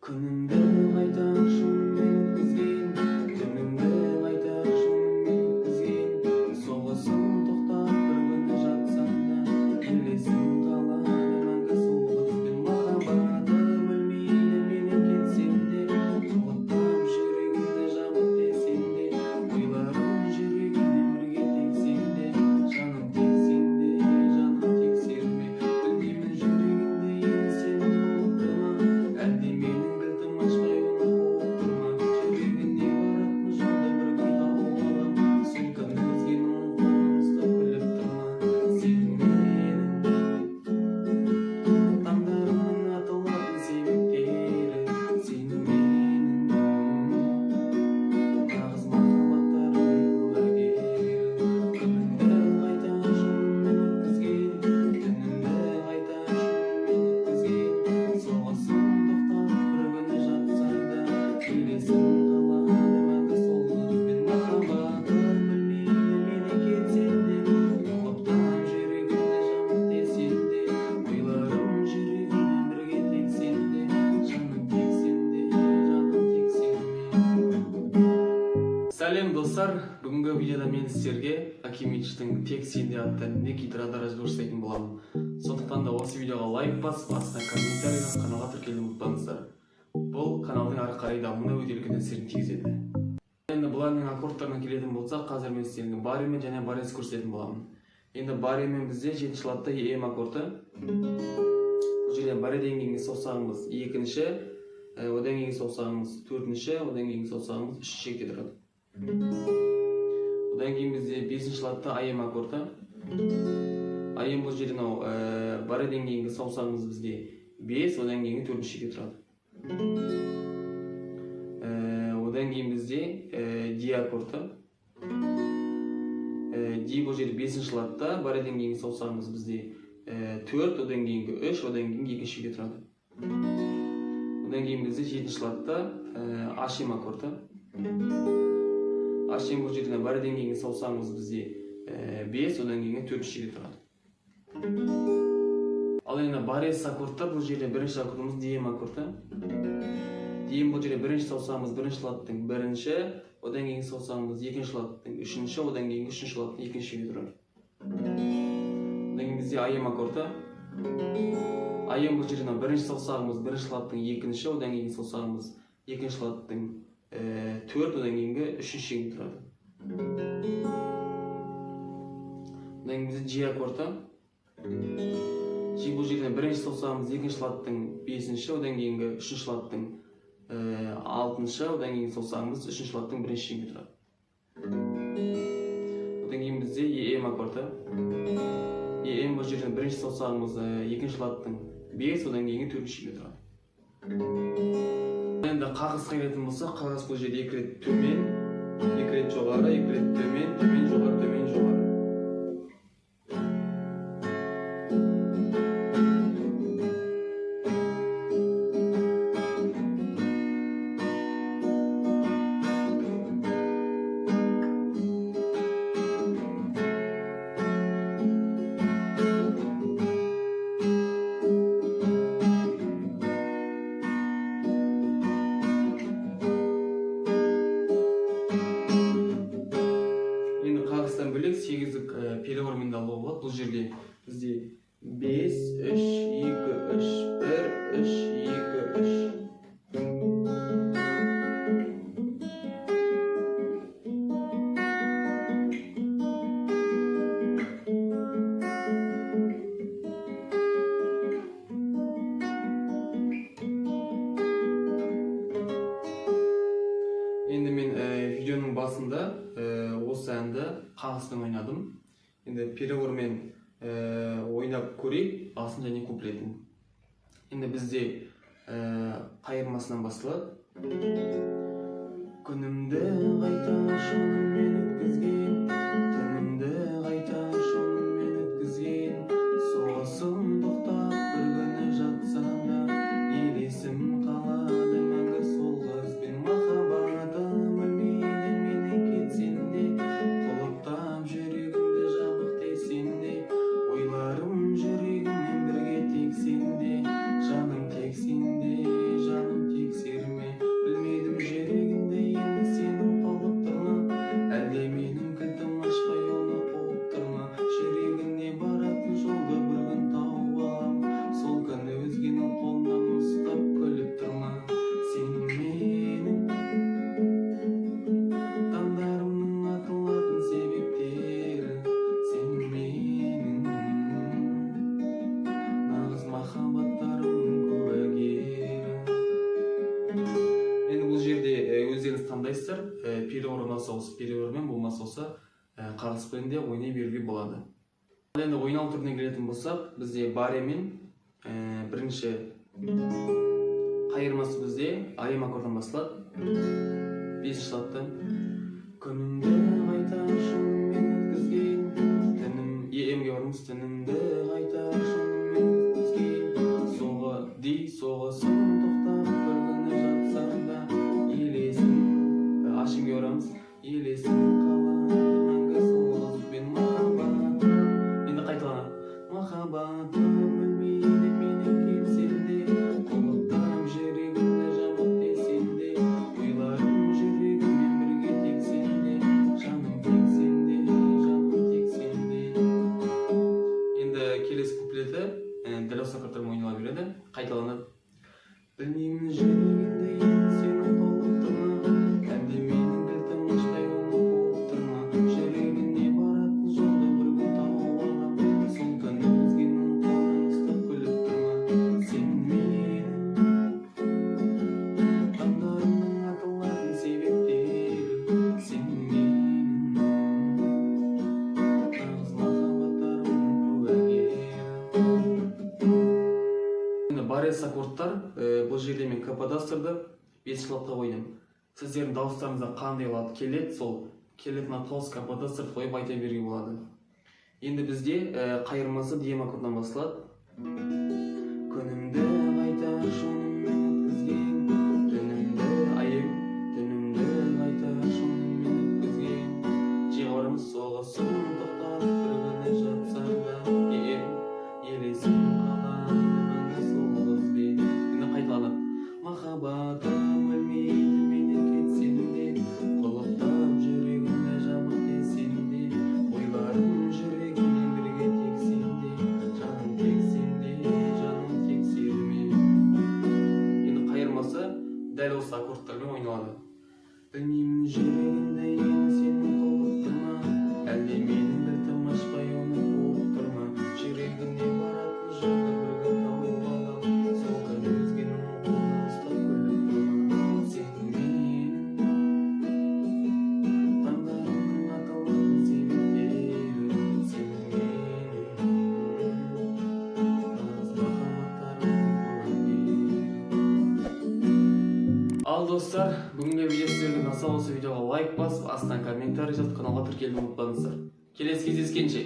Күнімді қайта шынымен өткізген, түнімді қайта шынымен өткізген. Соғысың тоқтап бір күні жатсам да, келесің қалады мәңгі сол қызбен. Махаббатым өлмейді менен кетсем де, құлыптап жүрегімді жабық десем де, ойларым жүрегіммен бірге тексем де, жаным тексем де, жаным тексерме. Білмеймін жүрегімді енді сені құлыптыма, әлде менің кілтім ашпай оны қуып тұрма. Жүрегіне баратын жолда бір күн тауып алам, сол күні өзгенің қолын ұстап біліп тұрма. Сен менің таңдарымның атылатын себептері, сен менің нағыз махаббаттарымның куәгері. Күнімді қайта шынымен өткізген, түнімді қайта шынымен өткізген. Соғысың тоқтап бір күні жатса да, келесің қалады мәңгі сол қызбен. Махаббатым өлмейді менен кетсем де, құлыптап жүрегімді жабық десем де, ойларым жүрегіммен бірге тексем де, жаным тексем де, жаным тексерме. Сәлем достар, бүгінгі видеода мен сіздерге Акимичтің «Тек сенде» атты Неки Традаражды көрсететін боламын. Сондықтан да осы видеоға лайк басып, астына комментарий жазып, каналға тіркелуді ұмытпаңыздар. Бұл каналдың ары қарай дамуына өте үлкен әсерін тигізеді. Енді бұлардың аккордтарына келетін болсақ, қазір мен сіздерге баремен және барез көрсететін боламын. Енді баремен бізде 7-ші латта Em аккорды. Бұл жерде баре деңгейіне саусағымыз екінші, одан кейін саусағымыз төртінші, одан кейін саусағымыз үшінші шекте тұрады. Одан кейін бізде 5-ші латта Am аккорды. Am бұл жерде баре деңгейіне саусағымыз бізде 5, одан кейін 4-ші шекте тұрады. Одан кейін бізде Di аккорды. Di бұл жерде 5-ші латта, баре деңгейіне саусағымыз бізде 4, одан кейін 3, одан кейін 2-ші шекте тұрады. Одан кейін бізде 7-ші латта Ашем аккорды. Ашем бұл жерде баре деңгейіне саусағымыз бізде 5, одан кейін 4-ші шекте тұрады. Ал енді барез аккордта бұл жерде бірінші аккордымыз Diem аккорды. Diem бұл жерде бірінші саусағымыз бірінші латтың бірінші, одан кейін саусағымыз екінші латтың үшінші, одан кейін үшінші латтың екінші шекте тұрады. Одан кейін бізде Am аккорды. Am бұл жерде бірінші саусағымыз бірінші латтың екінші, одан кейін саусағымыз екінші латтың төрт, одан кейінгі үшінші шекте тұрады. Одан кейін бізде G аккорды. G бұл жерде бірінші саусағымыз екінші латтың бесінші, одан кейінгі үшінші латтың алтыншы, одан кейін саусағымыз үшінші латтың бірінші шекте тұрады. Одан кейін бізде Em аккорды. Em бұл жерде бірінші саусағымыз екінші латтың 5, одан кейінгі төртінші шекте тұрады. Енді қағысқа келетін болсақ, қағыс бұл жерде 2 рет төмен, 2 рет жоғары, 2 рет төмен, төмен жоғары, төмен жоғары. Енді қағыстан бөлек 8-лік перевормен де алуға болады. Бұл жерде бізде 5, 3, 2, 3, 1, 3, 2, 3. Енді мен видеоның басында осы әнді қағыспен ойнадым. Енді перевормен ойнап көрейік, басын және куплетін. Енді бізде қайырмасынан басталады. Күнімді қайта шынымен өткізген, түнімді қайта шынымен өткізген. Соғысың тоқтап бір күні жатсам да, елесім қалады мәңгі сол қызбен. Махаббатым өлмейді менен кетсем де, құлыптап жүрегімді жабық десем де, ойларым жүрегіммен бірге тексем де, жаным тексем де, жаным тексем. таңдайсыздар. Переговор ұнаса осы переговормен, болмаса болса қарғыспен де ойнай беруге болады. Енді ойнау түріне келетін болсақ, бізде баре мен бірінші қайырмасы бізде айым аккордтан басталады. 5-ші латта. Күнімді қайта шынымен өткізген, түнім емге бармыз, түнімді қайта шынымен өткізген, соғы дей соғысын тоқтап бір күні жатсам да елесін, ашымге барамыз, елесін қалады мәңгі сол қызбен махаббатым. Енді қайталана. Махаббатым өлмейді менен кетсем де, құлыптарым жүрегімді жабық десем де, ойларым жүрегіммен бірге тексем де, жаным тексем де, жаным тексем де. Енді келесі куплеті дәл осы аккордтармен ойнала береді, қайталанады. Білмеймін жүрегімде енді сенің толып тұрма, әлде менің кілтім аштай оны қуып тұрма, жүрегіне баратын жолды бір күн тауып алам, сол күн өзгенің қолын ұстап күліп тұрма. Сен менің таңдарымның атылатын себептері, сен менің нағыз махаббаттарымның куәгері. Барес аккордтар, бұл жерде мен каподастрды 5-ші латқа қойдым. Сіздердің дауыстарыңызда қандай лат келеді, сол келетін атқа осы каподастрды қойып айта беруге болады. Енді бізде қайырмасы дием аккордтан басталады. Күнімді қайта шынымен өткізген, түнімді айым, түнімді қайта шынымен өткізген, жеға барамыз, соғысын тоқтап бір күні жатсам да елесім қалады мәңгі сол қызбен. Енді қайталанады. Махаббатым өлмейді менен кетсем де, құлыптап жүрегімді жабық десем де, ойларым жүрегіммен бірге тексем де, жаным тексем де, жаным тексерме. Енді қайырмасы дәл осы аккордтармен ойналады. Білмеймін жүрегімді енді сенің құлып тұрма, әлде менің кілтім ашпай оны қуып тұрма, жүрегіне баратын жолды бір күн тауып алам, сол күн өзгенің қолын ұстап күліп тұрма. Сен менің таңдарымның атылатын себептері, сен менің нағыз махаббаттарымның куәгері. Ал достар, бүгінгі видео сіздерге ұнаса, осы видеоға лайк басып, астынан комментарий жазып, каналға тіркелуді ұмытпаңыздар. Келесі кездескенше.